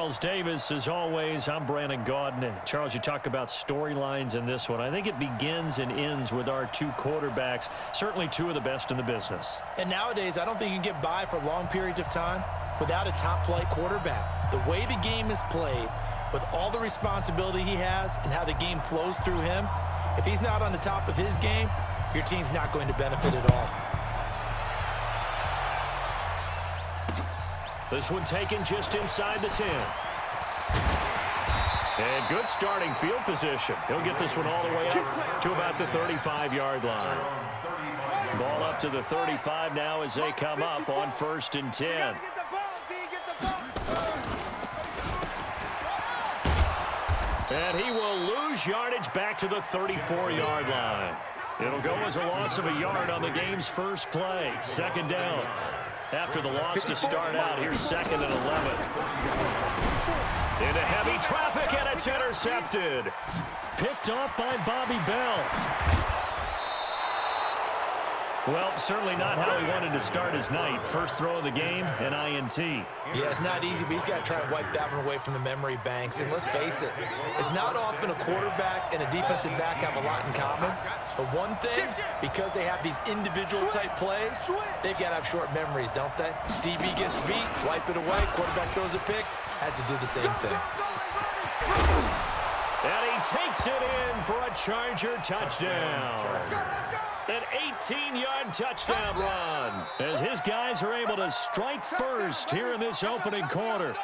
Charles Davis, as always, I'm Brandon Gaudin. Charles, you talk about storylines in this one. I think it begins and ends with our two quarterbacks, certainly two of the best in the business. And nowadays, I don't think you can get by for long periods of time without a top-flight quarterback. The way the game is played, with all the responsibility he has and how the game flows through him, if he's not on the top of his game, your team's not going to benefit at all. This one taken just inside the 10. And good starting field position. He'll get this one all the way up to about the 35-yard line. Ball up to the 35 now as they come up on 1st and 10. And he will lose yardage back to the 34-yard line. It'll go as a loss of a yard on the game's first play. 2nd down. After the loss to start out, here's 2nd and 11. Into heavy traffic, and it's intercepted. Picked off by Bobby Bell. Well, certainly not how he wanted to start his night. First throw of the game, an INT. Yeah, it's not easy, but he's got to try and wipe that one away from the memory banks. And let's face it, it's not often a quarterback and a defensive back have a lot in common. But one thing, because they have these individual type plays, they've got to have short memories, don't they? DB gets beat, wipe it away, quarterback throws a pick, has to do the same thing. And he takes it in for a Charger touchdown. An 18-yard touchdown run as his guys are able to strike first here in this opening quarter.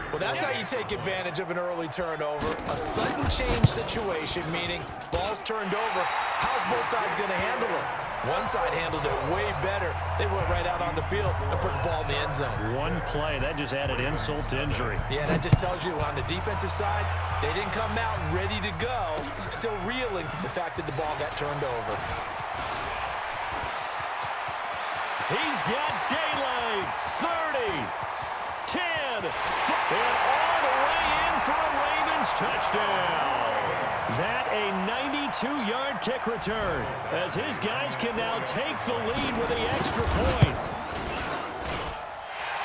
Well, that's how you take advantage of an early turnover. A sudden change situation, meaning ball's turned over. How's both sides going to handle it? One side handled it way better. They went right out on the field and put the ball in the end zone. One play, that just added insult to injury. Yeah, that just tells you on the defensive side, they didn't come out ready to go, still reeling from the fact that the ball got turned over. He's got daylight. 30, 10, and all the way in for a Ravens touchdown. That a 92-yard kick return as his guys can now take the lead with the extra point.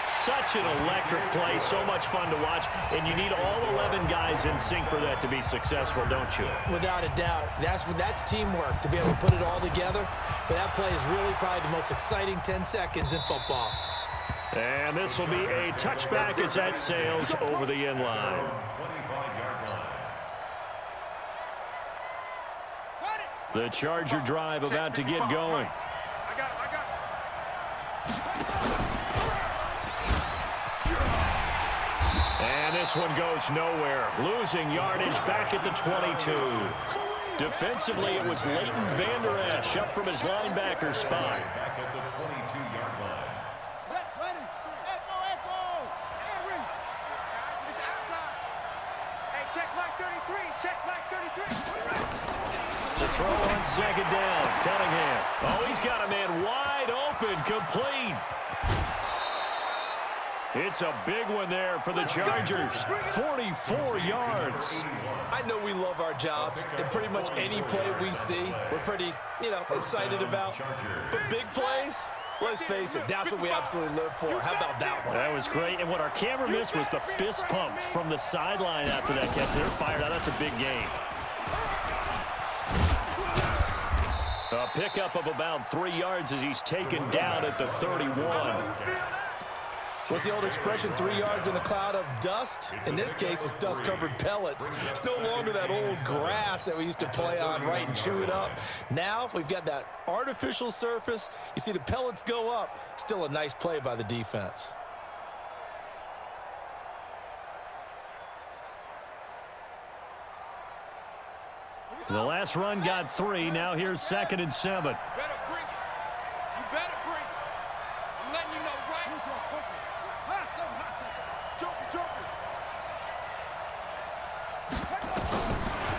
Such an electric play, so much fun to watch, and you need all 11 guys in sync for that to be successful, don't you? Without a doubt. That's teamwork to be able to put it all together, but that play is really probably the most exciting 10 seconds in football. And this will be a touchback as that sails over the end line. The Charger drive about to get going. And this one goes nowhere. Losing yardage back at the 22. Defensively, it was Leighton Vander Esch up from his linebacker spot. To throw on 2nd down, Cunningham. Oh, he's got a man wide open, complete. It's a big one there for the Chargers. 44 yards. I know we love our jobs, and pretty much any play we see, we're pretty, excited about. But big plays, let's face it, that's what we absolutely live for. How about that one? That was great, and what our camera missed was the fist pump from the sideline after that catch. They're fired out. That's a big game. A pickup of about 3 yards as he's taken down at the 31. What's the old expression, 3 yards in a cloud of dust? In this case, it's dust-covered pellets. It's no longer that old grass that we used to play on, right, and chew it up. Now we've got that artificial surface. You see the pellets go up. Still a nice play by the defense. The last run got 3. Now here's 2nd and 7.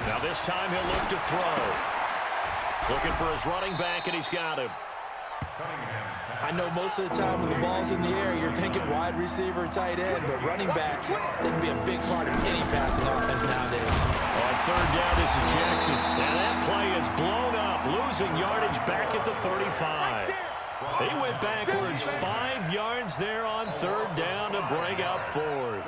Now this time he'll look to throw. Looking for his running back, and he's got him. I know most of the time when the ball's in the air, you're thinking wide receiver, tight end, but running backs, they can be a big part of any passing offense nowadays. On 3rd down, this is Jackson. And that play is blown up, losing yardage back at the 35. He went backwards 5 yards there on third down to bring up fourth.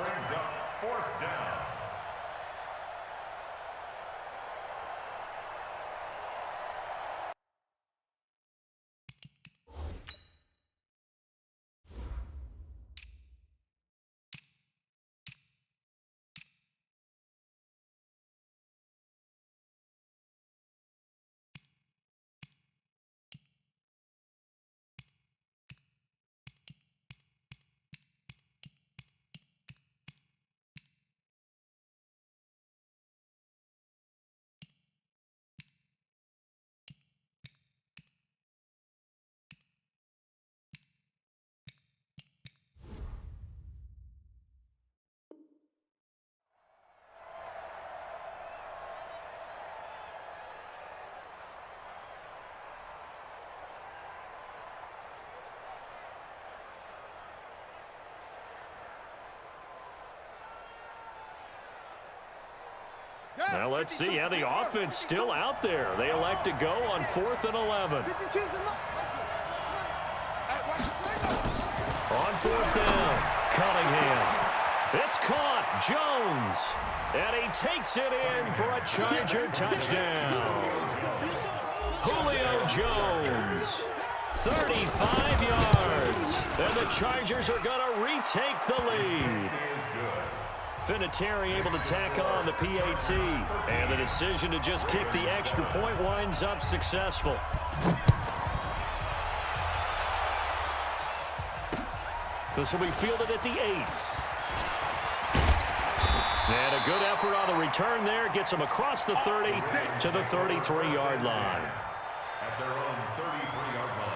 Now let's see how the offense still out there. They elect to go on 4th and 11. On 4th down, Cunningham. It's caught, Jones. And he takes it in for a Charger touchdown. Julio Jones, 35 yards. And the Chargers are going to retake the lead. Vinatieri able to tack on the PAT. And the decision to just kick the extra point winds up successful. This will be fielded at the 8. And a good effort on the return there. Gets him across the 30 to the 33-yard line. At their own 33-yard line.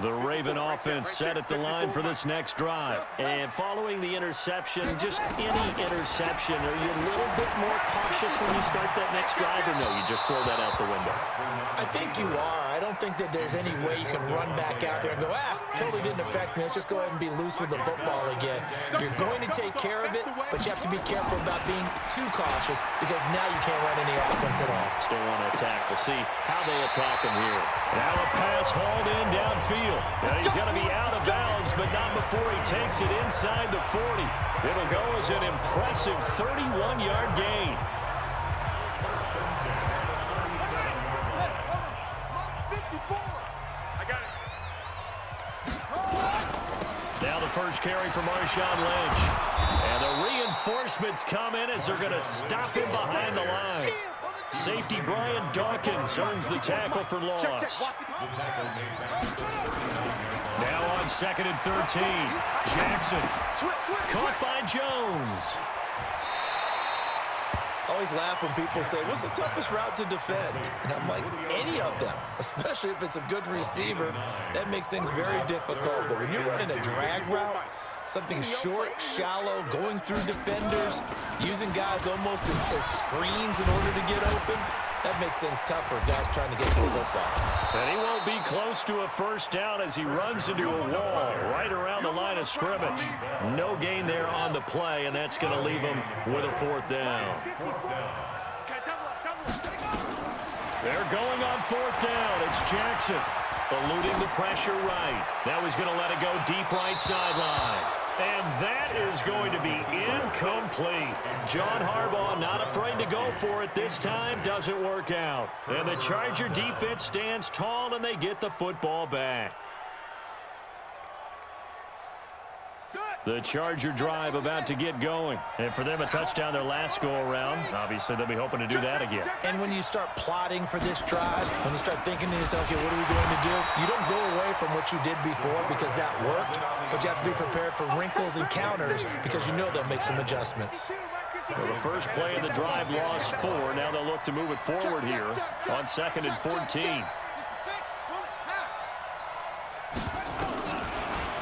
The Raven offense set at the line for this next drive. And following the interception, just any interception, are you a little bit more cautious when you start that next drive, or no, you just throw that out the window? I think you are. I don't think that there's any way you can run back out there and go, totally didn't affect me. Let's just go ahead and be loose with the football again. You're going to take care of it, but you have to be careful about being too cautious because now you can't run any offense at all. Still want to attack. We'll see how they attack him here. Now a pass hauled in downfield. Now he's going to be out of bounds, but not before he takes it inside the 40. It'll go as an impressive 31-yard gain. Now the first carry for Marshawn Lynch. And the reinforcements come in as they're going to stop him behind the line. Safety Brian Dawkins earns the tackle for loss. Now on 2nd and 13. Jackson caught by Jones. Always laugh when people say, what's the toughest route to defend? And I'm like, any of them, especially if it's a good receiver. That makes things very difficult. But when you're running a drag route, something short, shallow, going through defenders, using guys almost as screens in order to get open, that makes things tough for guys trying to get to the football. And he won't be close to a first down as he runs into a wall right around the line of scrimmage. No gain there on the play, and that's going to leave him with a 4th down. They're going on 4th down. It's Jackson eluding the pressure right. Now he's going to let it go deep right sideline. And that is going to be incomplete. John Harbaugh not afraid to go for it this time. Doesn't work out. And the Charger defense stands tall, and they get the football back. The Charger drive about to get going. And for them, a touchdown their last go-around. Obviously, they'll be hoping to do that again. And when you start plotting for this drive, when you start thinking to yourself, okay, what are we going to do? You don't go away from what you did before because that worked, but you have to be prepared for wrinkles and counters because you know they'll make some adjustments. Well, the first play of the drive lost 4. Now they'll look to move it forward here on 2nd and 14.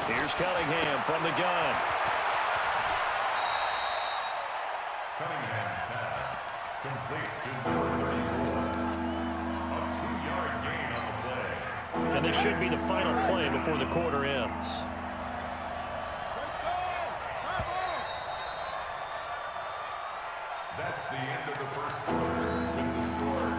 Here's Cunningham from the gun. Cunningham's pass complete to number 31. A 2-yard gain on the play. And this should be the final play before the quarter ends. That's the end of the first quarter with the score.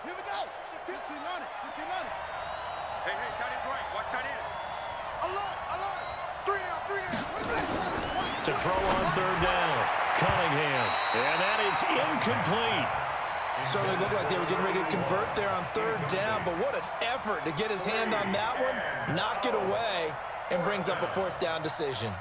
Here we go. Team on it. Team on it. Hey, tight end's right. Watch tight end. Alert. 3 down. To throw on third down. Cunningham. And that is incomplete. Certainly looked like they were getting ready to convert there on third down, but what an effort to get his hand on that one, knock it away, and brings up a fourth down decision.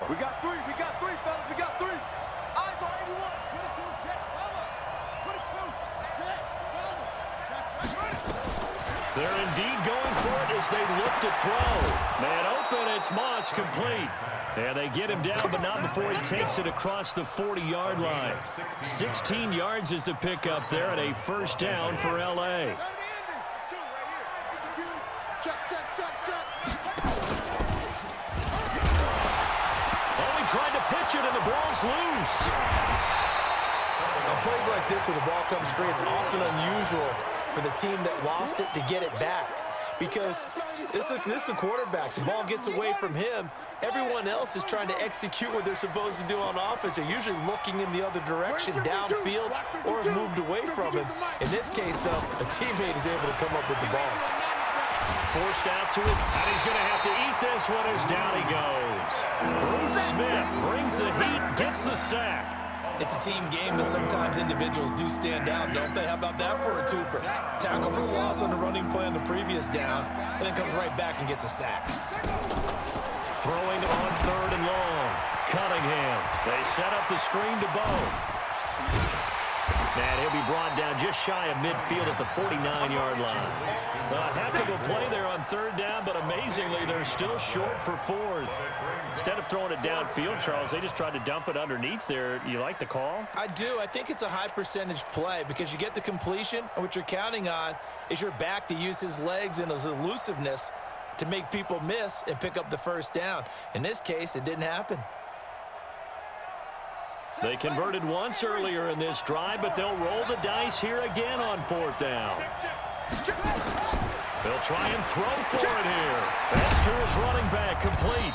We got three, fellas. We got 3. Eyes on everyone. 22, check, cover. 22, check, cover. Check, right. They're indeed going for it as they look to throw. Man open, it's Moss, complete. And they get him down, but not before he takes it across the 40-yard line. 16 yards is the pickup there, and a first down for L.A. Check. Oh, he tried to pitch it, and the ball's loose. On plays like this where the ball comes free, it's often unusual for the team that lost it to get it back. Because this is a quarterback. The ball gets away from him. Everyone else is trying to execute what they're supposed to do on offense. They're usually looking in the other direction, downfield, or have moved away from him. In this case, though, a teammate is able to come up with the ball. Forced out to it, and he's going to have to eat this one as down he goes. Bruce Smith brings the heat, gets the sack. It's a team game, but sometimes individuals do stand out, don't they? How about that for a twofer? Tackle for the loss on the running play on the previous down, and then comes right back and gets a sack. Throwing on third and long. Cunningham. They set up the screen to Bowe. And he'll be brought down just shy of midfield at the 49-yard line. A heck of a play there on third down, but amazingly, they're still short for fourth. Instead of throwing it downfield, Charles, they just tried to dump it underneath there. You like the call? I do. I think it's a high-percentage play because you get the completion, and what you're counting on is your back to use his legs and his elusiveness to make people miss and pick up the first down. In this case, it didn't happen. They converted once earlier in this drive, but they'll roll the dice here again on fourth down. They'll try and throw for it here. That's to his running back, complete.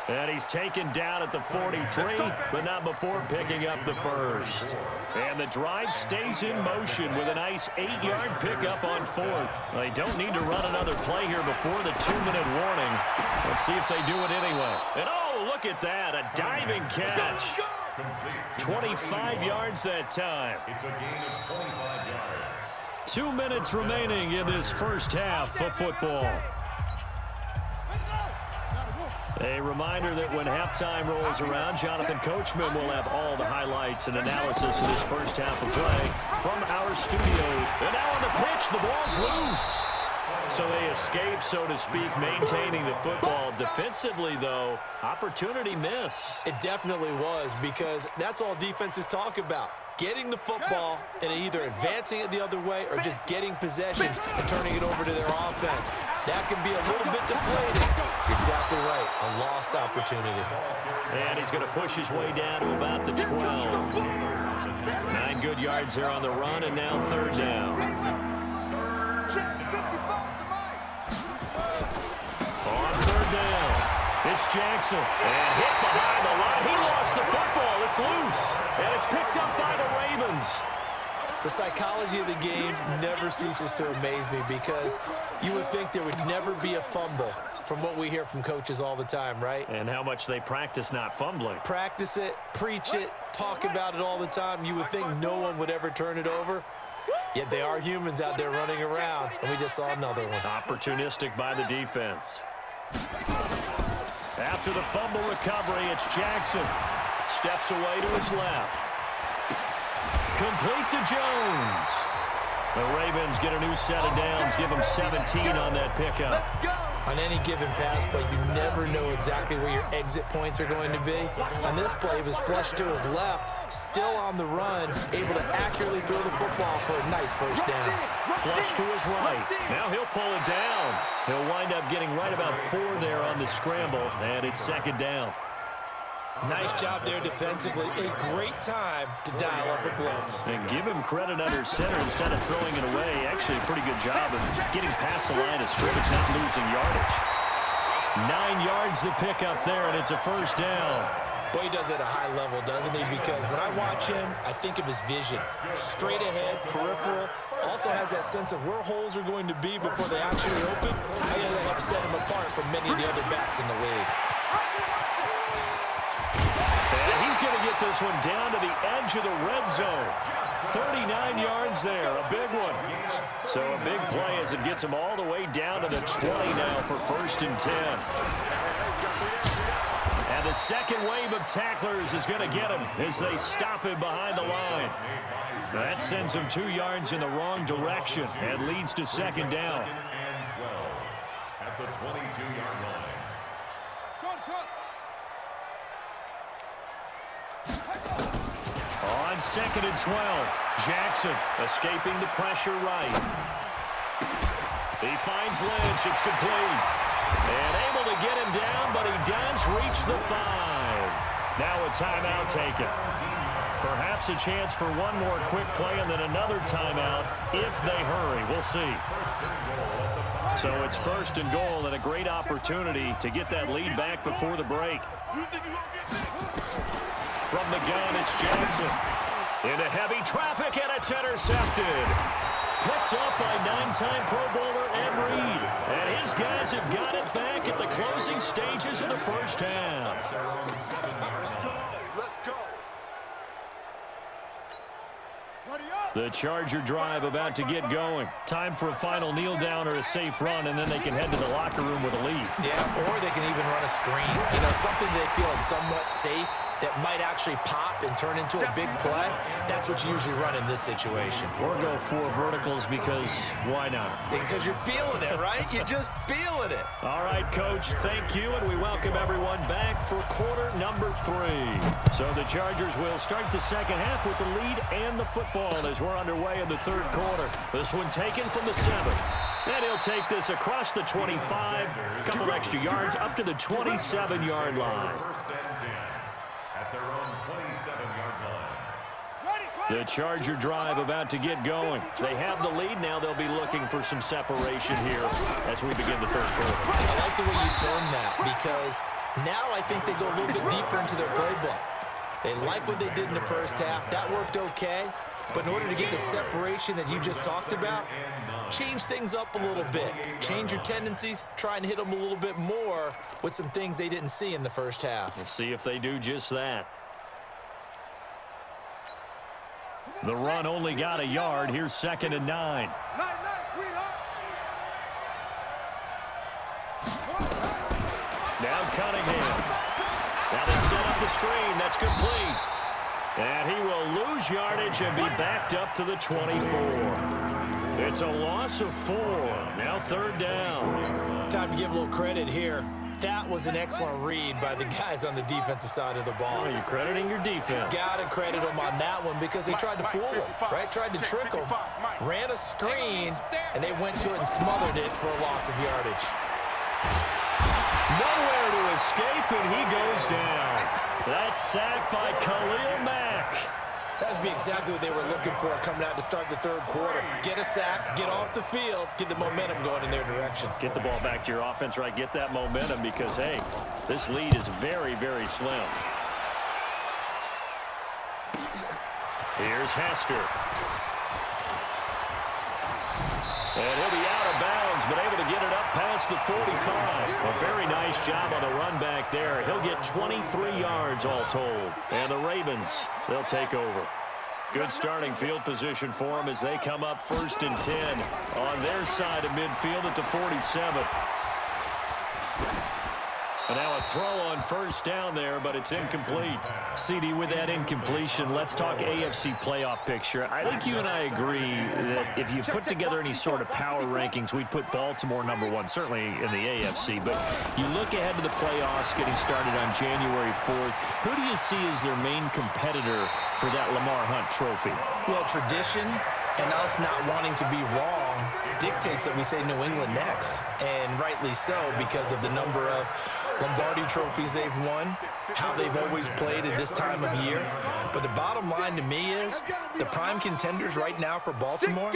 And he's taken down at the 43, but not before picking up the first. And the drive stays in motion with a nice 8-yard pickup on fourth. They don't need to run another play here before the 2-minute warning. Let's see if they do it anyway. And oh, look at that, a diving catch. 25 yards that time. It's a gain of 25 yards. 2 minutes remaining in this first half of football. A reminder that when halftime rolls around, Jonathan Coachman will have all the highlights and analysis of this first half of play from our studio. And now on the pitch, the ball's loose. So they escape, so to speak, maintaining the football. Defensively, though, opportunity miss. It definitely was, because that's all defenses talk about. Getting the football and either advancing it the other way or just getting possession and turning it over to their offense. That can be a little bit deflating. You're exactly right. A lost opportunity. And he's going to push his way down to about the 12. 9 good yards here on the run, and now third down. On third down, it's Jackson. And hit behind the line. He lost the football. It's loose. And it's picked up by the Ravens. The psychology of the game never ceases to amaze me, because you would think there would never be a fumble from what we hear from coaches all the time, right? And how much they practice not fumbling. Practice it, preach it, talk about it all the time. You would think no one would ever turn it over. Yet they are humans out there running around, and we just saw another one. Opportunistic by the defense. After the fumble recovery, it's Jackson. Steps away to his left. Complete to Jones. The Ravens get a new set of downs, give them 17 on that pickup. On any given pass play, you never know exactly where your exit points are going to be. On this play, he was flushed to his left, still on the run, able to accurately throw the football for a nice first down. Flush to his right. Now he'll pull it down. He'll wind up getting right about 4 there on the scramble, and it's second down. Nice job there defensively. A great time to dial up a blitz. And give him credit under center instead of throwing it away. Actually, a pretty good job of getting past the line of scrimmage, not losing yardage. 9 yards to pick up there, and it's a first down. Boy, he does it at a high level, doesn't he? Because when I watch him, I think of his vision. Straight ahead, peripheral. Also has that sense of where holes are going to be before they actually open. I think that helps set him apart from many of the other backs in the league. And he's going to get this one down to the edge of the red zone. 39 yards there, a big one. So a big play as it gets him all the way down to the 20 now for 1st and 10. And the second wave of tacklers is going to get him as they stop him behind the line. That sends him 2 yards in the wrong direction and leads to 2nd down. And 12 at the 22-yard line. On 2nd and 12, Jackson escaping the pressure right. He finds Lynch. It's complete. And able to get him down, but he does reach the 5. Now a timeout taken. Perhaps a chance for one more quick play and then another timeout if they hurry. We'll see. So it's 1st and goal and a great opportunity to get that lead back before the break. From the gun, it's Jackson. Into heavy traffic, and it's intercepted. Picked up by 9-time Pro Bowler Ed Reed. And his guys have got it back at the closing stages of the first half. The Charger drive about to get going. Time for a final kneel down or a safe run, and then they can head to the locker room with a lead. Yeah, or they can even run a screen. You know, something they feel is somewhat safe that might actually pop and turn into a big play. That's what you usually run in this situation. Or go 4 verticals because why not? Because you're feeling it, right? You're just feeling it. All right, Coach, thank you, and we welcome everyone back for quarter number 3. So the Chargers will start the second half with the lead and the football as we're underway in the 3rd quarter. This one taken from the 7. And he'll take this across the 25, a couple extra yards up to the 27-yard line. At their own 27-yard line. The Charger drive about to get going. They have the lead now. They'll be looking for some separation here as we begin the 3rd quarter. I like the way you term that because now I think they go a little bit deeper into their playbook. They like what they did in the first half. That worked okay. But in order to get the separation that you just talked about, change things up a little bit. Change your tendencies. Try and hit them a little bit more with some things they didn't see in the first half. We'll see if they do just that. The run only got a yard. Here's 2nd and 9. Now Cunningham. Now they set up the screen. That's complete. And he will lose yardage and be backed up to the 24. It's a loss of 4. Now 3rd down. Time to give a little credit here. That was an excellent read by the guys on the defensive side of the ball. You're crediting your defense. Got to credit them on that one because they tried to fool him, right? Tried to trick him. Ran a screen, and they went to it and smothered it for a loss of yardage. Nowhere to escape, and he goes down. That's sacked by Khalil Mack. That would be exactly what they were looking for coming out to start the 3rd quarter. Get a sack, get off the field, get the momentum going in their direction. Get the ball back to your offense, right? Get that momentum because, hey, this lead is very, very slim. Here's Hester. And he'll be out of bounds, but able to get it up past the 45. A very nice job on the run back there. He'll get 23 yards all told. And the Ravens, they'll take over. Good starting field position for them as they come up 1st and 10 on their side of midfield at the 47. And now a throw on 1st down there, but it's incomplete. CD, with that incompletion, let's talk AFC playoff picture. I think you and I agree that if you put together any sort of power rankings, we'd put Baltimore #1, certainly in the AFC. But you look ahead to the playoffs getting started on January 4th. Who do you see as their main competitor for that Lamar Hunt trophy? Well, tradition and us not wanting to be wrong dictates that we say New England next. And rightly so because of the number of Lombardi trophies they've won, how they've always played at this time of year. But the bottom line to me is the prime contenders right now for Baltimore,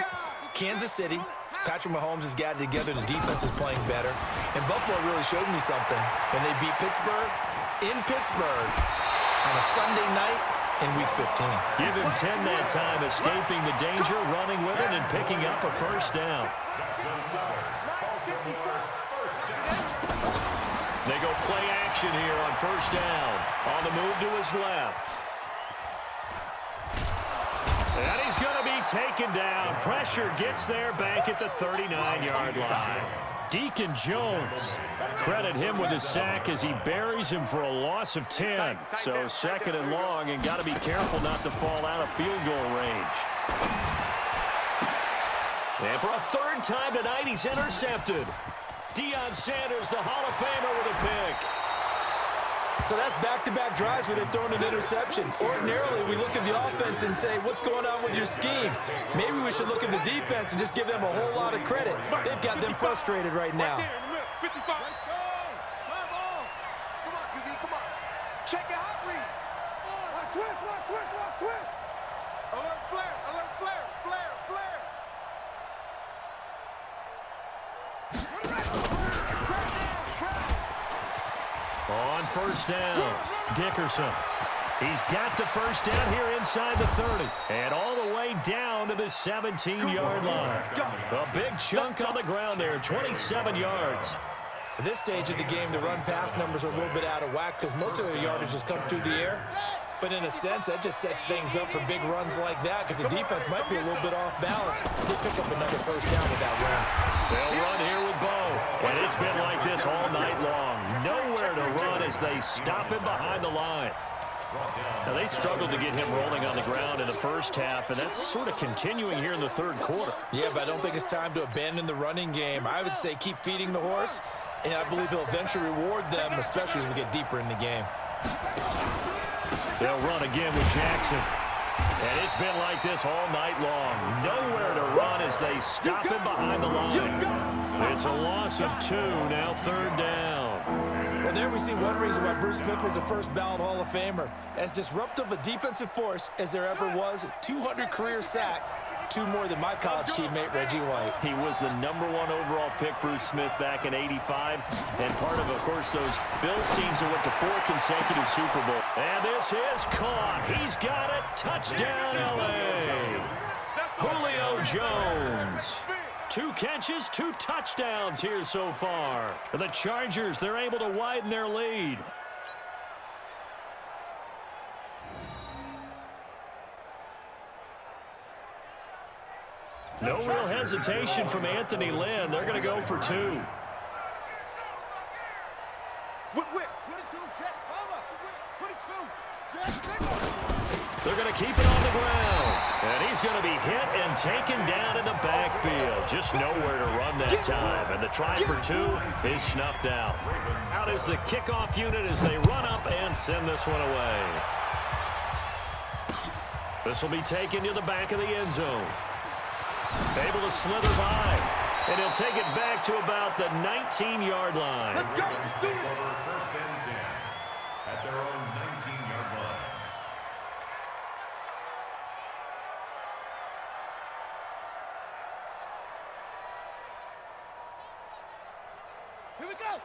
Kansas City, Patrick Mahomes has got it together. The defense is playing better. And Buffalo really showed me something when they beat Pittsburgh in Pittsburgh on a Sunday night in Week 15. Give him 10 that time, escaping the danger, running with it, and picking up a first down. They go play action here on first down. On the move to his left. And he's going to be taken down. Pressure gets there back at the 39-yard line. Deacon Jones, credit him with a sack as he buries him for a loss of 10. So second and long, and got to be careful not to fall out of field goal range. And for a third time tonight, he's intercepted. Deion Sanders, the Hall of Famer, with a pick. So that's back-to-back drives where they've thrown an interception. Ordinarily, we look at the offense and say, what's going on with your scheme? Maybe we should look at the defense and just give them a whole lot of credit. They've got them frustrated right now. Come on, QB, come on. Check your hot read. Switch. Alert flare. On first down, Dickerson. He's got the first down here inside the 30. And all the way down to the 17-yard line. A big chunk on the ground there, 27 yards. At this stage of the game, the run-pass numbers are a little bit out of whack because most of the yardage has come through the air. But in a sense, that just sets things up for big runs like that because the defense might be a little bit off balance. They pick up another first down with that run. They'll run here with Bo. And it's been like this all night long. Nowhere to run as they stop him behind the line. Now, they struggled to get him rolling on the ground in the first half, and that's sort of continuing here in the third quarter. Yeah, but I don't think it's time to abandon the running game. I would say keep feeding the horse, and I believe he'll eventually reward them, especially as we get deeper in the game. They'll run again with Jackson. And it's been like this all night long. Nowhere to run as they stop him behind the line. It's a loss of 2, now third down. Well, there we see one reason why Bruce Smith was a first-ballot Hall of Famer. As disruptive a defensive force as there ever was, 200 career sacks, 2 more than my college teammate, Reggie White. He was the #1 overall pick, Bruce Smith, back in '85. And part of course, those Bills teams that went to 4 consecutive Super Bowl. And this is caught. He's got it. Touchdown, L.A. Julio Jones. 2 catches, 2 touchdowns here so far. And the Chargers, they're able to widen their lead. No real hesitation from Anthony Lynn. They're going to go for 2. They're going to keep it on the ground. And he's going to be hit and taken down in the backfield. Just nowhere to run that time. And the try for 2 is snuffed out. Out is the kickoff unit as they run up and send this one away. This will be taken to the back of the end zone. Able to slither by. And he'll take it back to about the 19-yard line. Let's go. Let's do it. First and 10 at their own 19-yard line.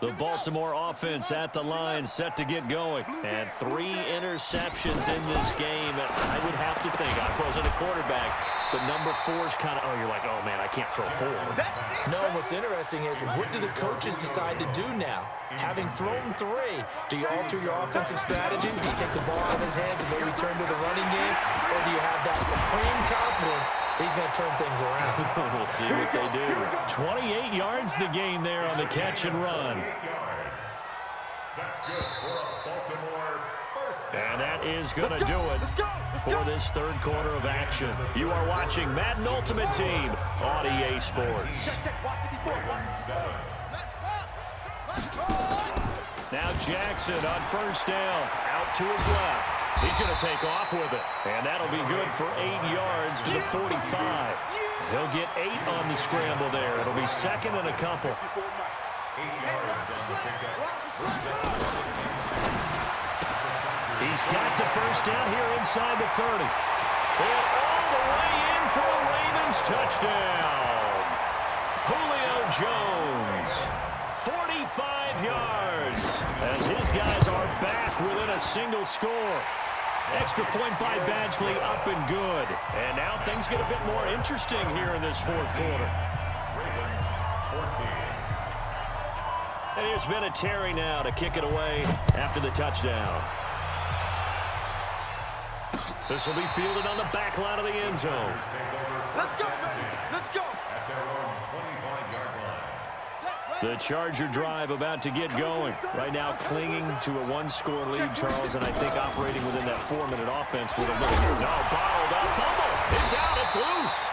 The Baltimore offense at the line, set to get going. And 3 interceptions in this game. And I would have to think, I wasn't a quarterback, but number 4 is kind of, you're like, oh, man, I can't throw 4. No, what's interesting is what do the coaches decide to do now? Having thrown 3, do you alter your offensive strategy? Do you take the ball out of his hands and maybe turn to the running game? Or do you have that supreme confidence that he's going to turn things around? We'll see what they do. 28 yards the gain there on the catch and run. That's good for a Baltimore first down. And that is going to do it for this third quarter of action. You are watching Madden Ultimate Team on EA Sports. Now Jackson on first down, out to his left. He's going to take off with it, and that'll be good for 8 yards to the 45. He'll get 8 on the scramble there. It'll be second and a couple. 8 yards on the pickup. He's got the first down here inside the 30. And all the way in for a Ravens touchdown. Julio Jones, 45 yards, as his guys are back within a single score. Extra point by Badgley, up and good. And now things get a bit more interesting here in this fourth quarter. Ravens 14. And here's Vinatieri now to kick it away after the touchdown. This will be fielded on the back line of the end zone. Let's go, baby. Let's go. At their own 25-yard line. The Charger drive about to get going. Right now clinging to a one-score lead, Charles, and I think operating within that 4-minute offense with a little... No, bottled up, fumble. It's out, it's loose.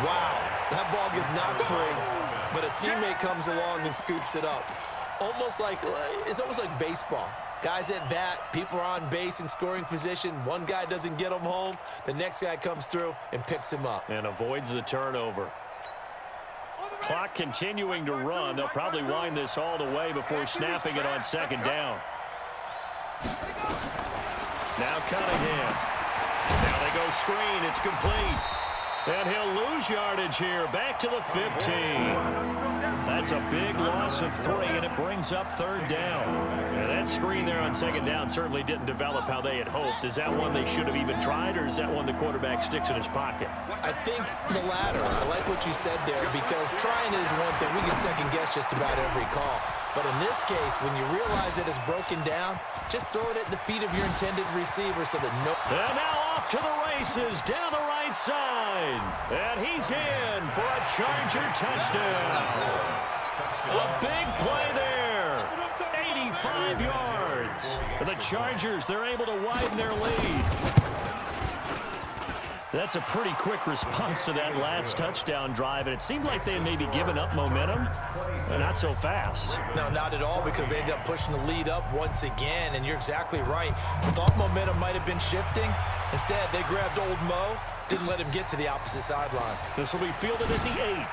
Wow, that ball gets knocked free, but a teammate comes along and scoops it up. It's almost like baseball. Guys at bat, people are on base in scoring position. One guy doesn't get him home. The next guy comes through and picks him up. And avoids the turnover. Clock continuing to run. They'll probably wind this all the way before snapping it on second down. Now Cunningham. Now they go screen. It's complete. And he'll lose yardage here. Back to the 15. That's a big loss of 3, and it brings up third down. And that screen there on second down certainly didn't develop how they had hoped. Is that one they should have even tried, or is that one the quarterback sticks in his pocket? I think the latter. I like what you said there, because trying is one thing. We can second-guess just about every call. But in this case, when you realize it is broken down, just throw it at the feet of your intended receiver so that no... And now off to the races down the right side. And he's in for a Charger touchdown. A big play there. 85 yards. The Chargers, they're able to widen their lead. That's a pretty quick response to that last touchdown drive, and it seemed like they had maybe given up momentum, but not so fast. No, not at all, because they ended up pushing the lead up once again, and you're exactly right. Thought momentum might have been shifting. Instead, they grabbed old Mo, didn't let him get to the opposite sideline. This will be fielded at the 8.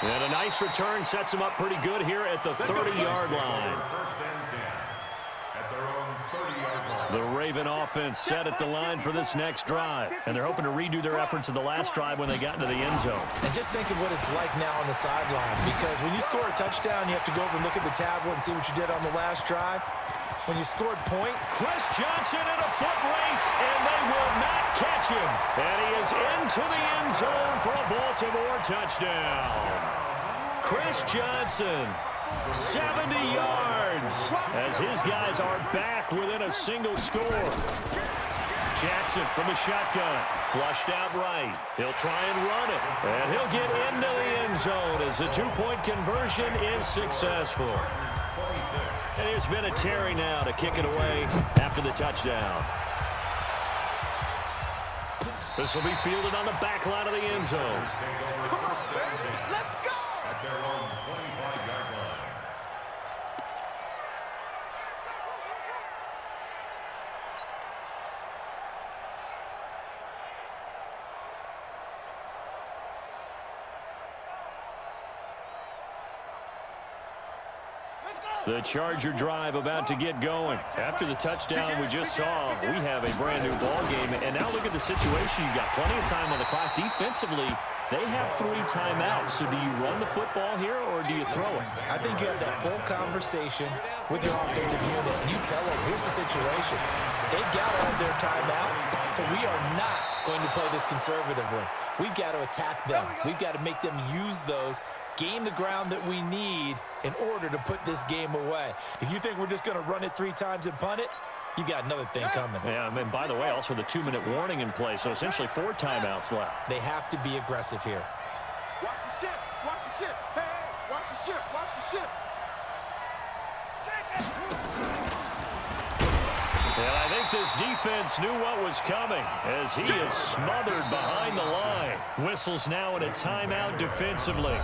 And a nice return sets him up pretty good here at the 30-yard line. First and 10. At their own 30-yard line. The Raven offense set at the line for this next drive. And they're hoping to redo their efforts in the last drive when they got into the end zone. And just think of what it's like now on the sideline, because when you score a touchdown, you have to go over and look at the tablet and see what you did on the last drive. When you scored point, Chris Johnson in a foot race, and they will not catch him. And he is into the end zone for a Baltimore touchdown. Chris Johnson, 70 yards, as his guys are back within a single score. Jackson from the shotgun, flushed out right. He'll try and run it, and he'll get into the end zone as the two-point conversion is successful. And here's Vinatieri now to kick it away after the touchdown. This will be fielded on the back line of the end zone. Let's go. At their own 25-yard line. The Charger drive about to get going. After the touchdown we just saw, we have a brand new ball game. And now look at the situation. You've got plenty of time on the clock. Defensively, they have 3 timeouts. So do you run the football here or do you throw it? I think you have that full conversation with your offensive unit, and you tell them, here's the situation. They got all of their timeouts, so we are not going to play this conservatively. We've got to attack them. We've got to make them use those, gain the ground that we need in order to put this game away. If you think we're just going to run it 3 times and punt it, you got another thing coming. Yeah, and by the way, also the 2-minute warning in play, so essentially 4 timeouts left. They have to be aggressive here. Watch the ship. Watch the ship. Hey, hey, watch the ship. Watch the ship. And I think this defense knew what was coming as he is smothered behind the line. Whistles now in a timeout defensively.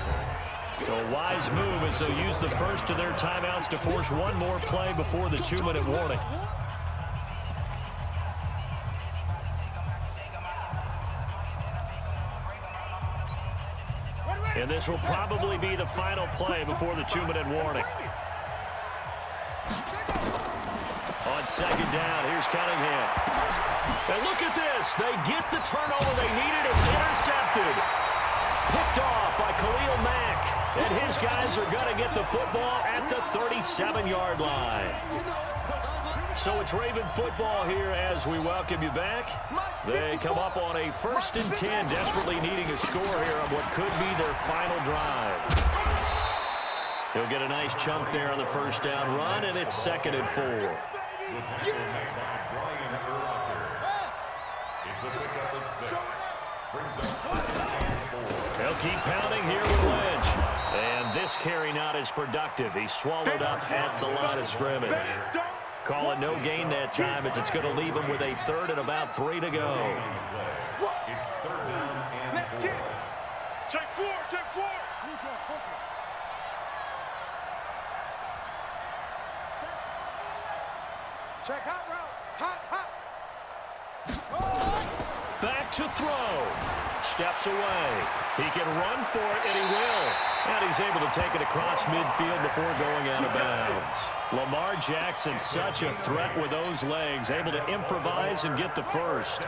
So a wise move as they'll use the first of their timeouts to force one more play before the 2-minute warning. And this will probably be the final play before the 2-minute warning. On second down, here's Cunningham. And look at this. They get the turnover they needed. It's intercepted. Picked off by Khalil Mack. And his guys are going to get the football at the 37-yard line. So it's Raven football here as we welcome you back. They come up on a 1st and 10, desperately needing a score here on what could be their final drive. He'll get a nice chunk there on the first down run, and it's 2nd and 4. It's a pickup at 6. Brings up 2nd and 4. They'll keep pounding here with Lynch. And this carry not as productive. He's swallowed up at the line of scrimmage. Call it no gain that time as it's going to leave him with a 3rd and about 3 to go. It's 3rd down and 4. Check 4, check 4. Check hot route. Hot, hot. Back to throw. Steps away. He can run for it, and he will. And he's able to take it across midfield before going out of bounds. Lamar Jackson, such a threat with those legs, able to improvise and get the first.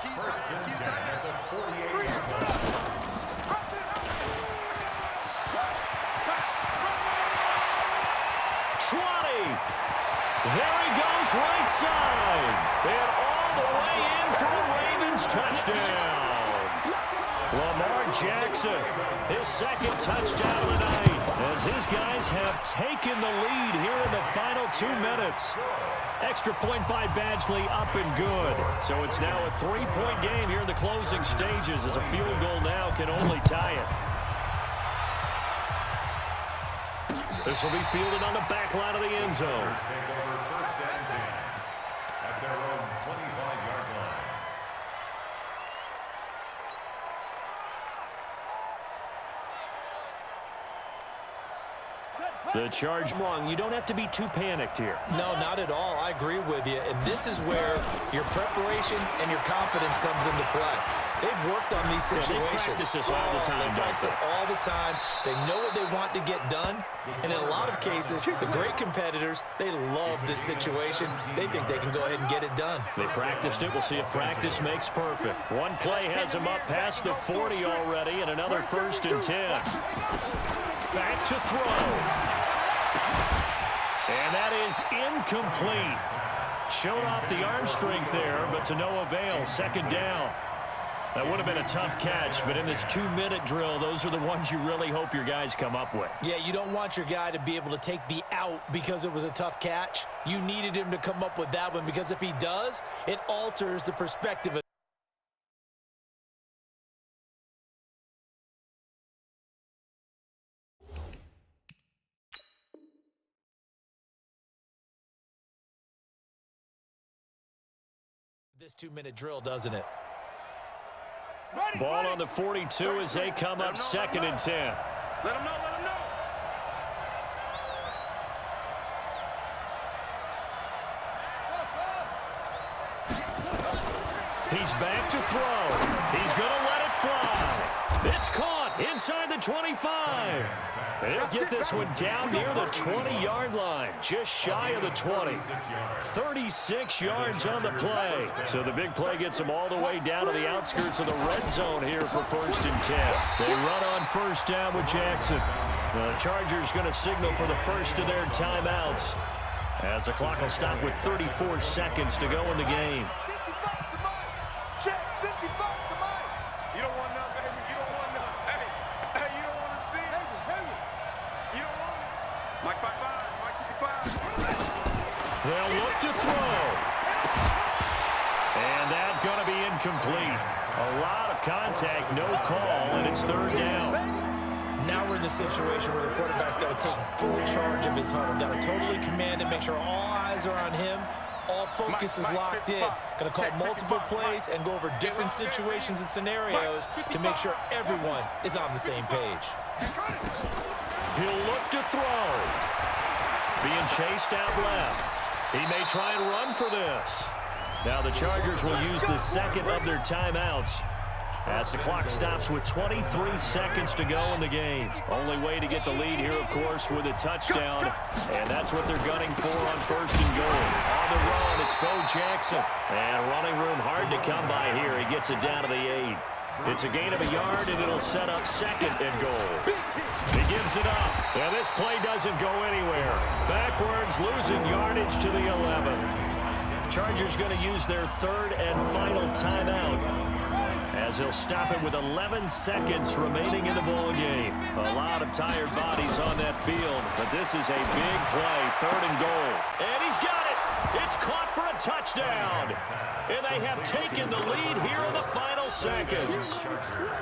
1st and 10 at the 48-yard line. There he goes, right side. And all the way in for a Ravens touchdown. Lamar Jackson, his 2nd touchdown of the night, as his guys have taken the lead here in the final 2 minutes. Extra point by Badgley, up and good. So it's now a 3-point game here in the closing stages, as a field goal now can only tie it. This will be fielded on the back line of the end zone. Take over 1st and 10 at their own 25-yard line. The charge wrong. You don't have to be too panicked here. No, not at all. I agree with you. And this is where your preparation and your confidence comes into play. They've worked on these situations. They practice this all the time. They practice it all the time. They know what they want to get done. And in a lot of cases, the great competitors, they love this situation. They think they can go ahead and get it done. They practiced it. We'll see if practice makes perfect. One play has them up past the 40 already, and another 1st and 10. Back to throw. And that is incomplete. Showed off the arm strength there, but to no avail. 2nd down. That would have been a tough catch, but in this 2-minute drill, those are the ones you really hope your guys come up with. Yeah, you don't want your guy to be able to take the out because it was a tough catch. You needed him to come up with that one, because if he does, it alters the perspective of this 2-minute drill, doesn't it? Ball on the 42 as they come up 2nd and 10. Let him know, let him know. He's back to throw. He's going to let it fly. It's caught inside the 25. He'll get this one down near the 20-yard line, just shy of the 20. 36 yards on the play. So the big play gets them all the way down to the outskirts of the red zone here for 1st and 10. They run on 1st down with Jackson. The Chargers going to signal for the first of their timeouts, as the clock will stop with 34 seconds to go in the game. They'll look to throw. And that's going to be incomplete. A lot of contact, no call, and it's 3rd down. Now we're in the situation where the quarterback's got to take full charge of his huddle. Got to totally command it, make sure all eyes are on him. All focus is locked in. Going to call multiple plays and go over different situations and scenarios to make sure everyone is on the same page. He'll look to throw. Being chased out left. He may try and run for this. Now the Chargers will use the 2nd of their timeouts, as the clock stops with 23 seconds to go in the game. Only way to get the lead here, of course, with a touchdown. And that's what they're gunning for on 1st and goal. On the run, it's Bo Jackson. And running room hard to come by here. He gets it down to the 8. It's a gain of a yard, and it'll set up second and goal. He gives it up. And this play doesn't go anywhere. Backwards, losing yardage to the 11. Chargers going to use their third and final timeout, as he'll stop it with 11 seconds remaining in the ball game. A lot of tired bodies on that field, but this is a big play, third and goal. And he's got it. It's caught for a touchdown. And they have taken the lead here in the final seconds.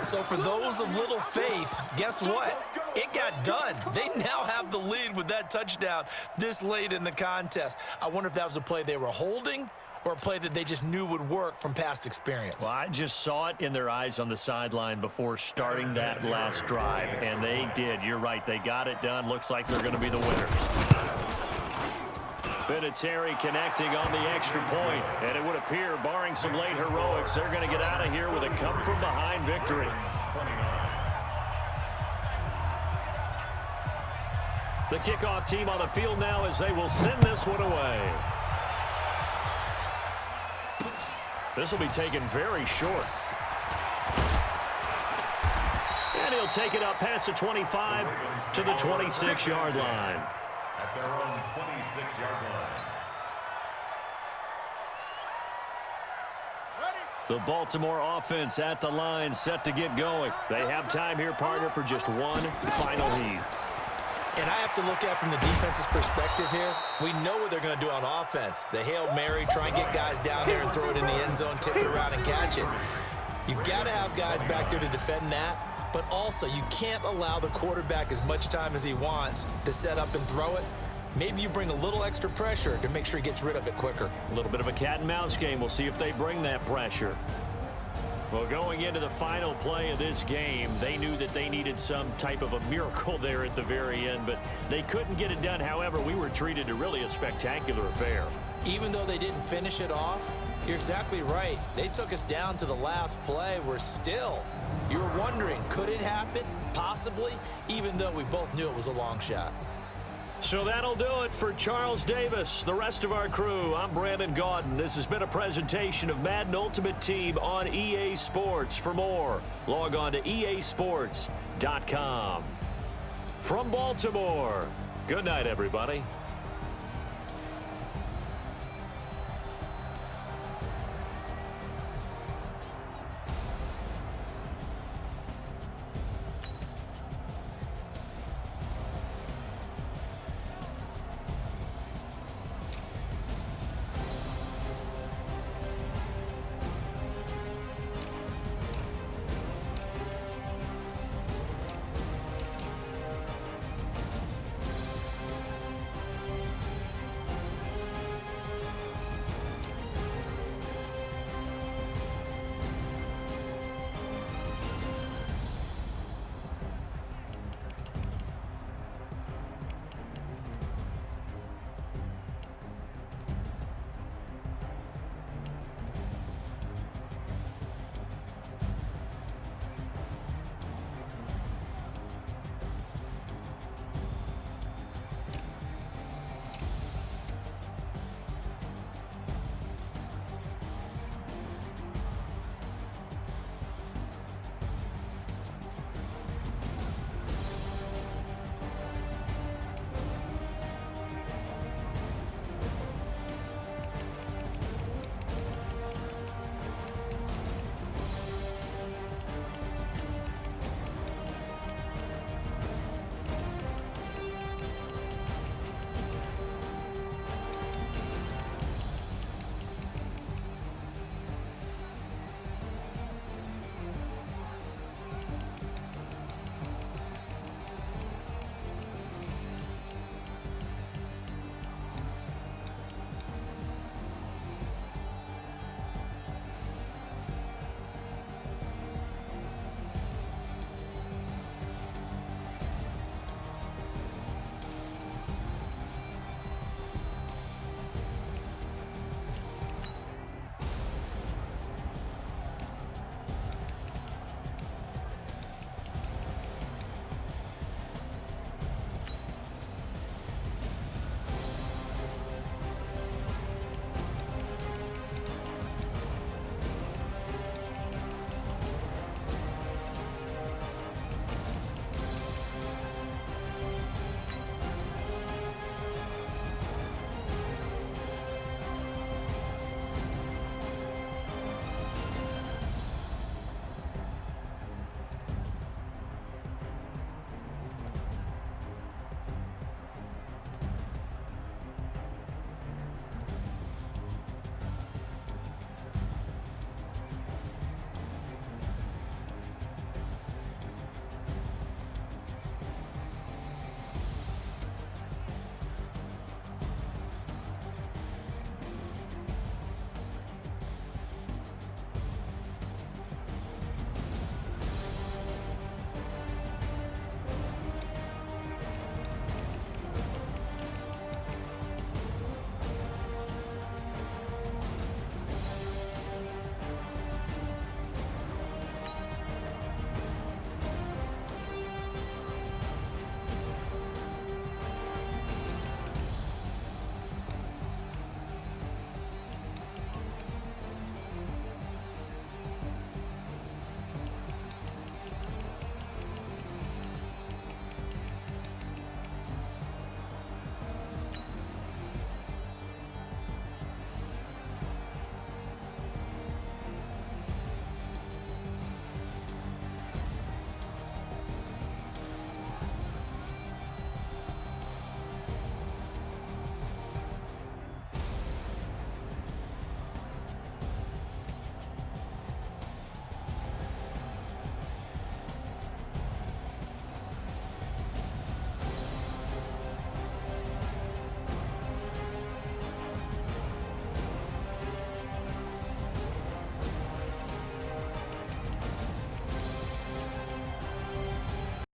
So for those of little faith, guess what? It got done. They now have the lead with that touchdown this late in the contest. I wonder if that was a play they were holding or a play that they just knew would work from past experience. Well, I just saw it in their eyes on the sideline before starting that last drive, and they did. You're right. They got it done. Looks like they're going to be the winners. Vinatieri connecting on the extra point, and it would appear, barring some late heroics, they're going to get out of here with a come-from-behind victory. The kickoff team on the field now as they will send this one away. This will be taken very short. And he'll take it up past the 25 to the 26-yard line. At their own 26-yard line. The Baltimore offense at the line, set to get going. They have time here, partner, for just one final heave. And I have to look at from the defense's perspective here. We know what they're going to do on offense. The Hail Mary, try and get guys down there and throw it in the end zone, tip it around and catch it. You've got to have guys back there to defend that, but also you can't allow the quarterback as much time as he wants to set up and throw it. Maybe you bring a little extra pressure to make sure he gets rid of it quicker. A little bit of a cat and mouse game. We'll see if they bring that pressure. Well, going into the final play of this game, they knew that they needed some type of a miracle there at the very end, but they couldn't get it done. However, we were treated to really a spectacular affair. Even though they didn't finish it off, you're exactly right. They took us down to the last play. We're still, you were wondering, could it happen? Possibly, even though we both knew it was a long shot. So that'll do it for Charles Davis, the rest of our crew. I'm Brandon Gaudin. This has been a presentation of Madden Ultimate Team on EA Sports. For more, log on to easports.com. From Baltimore, good night, everybody.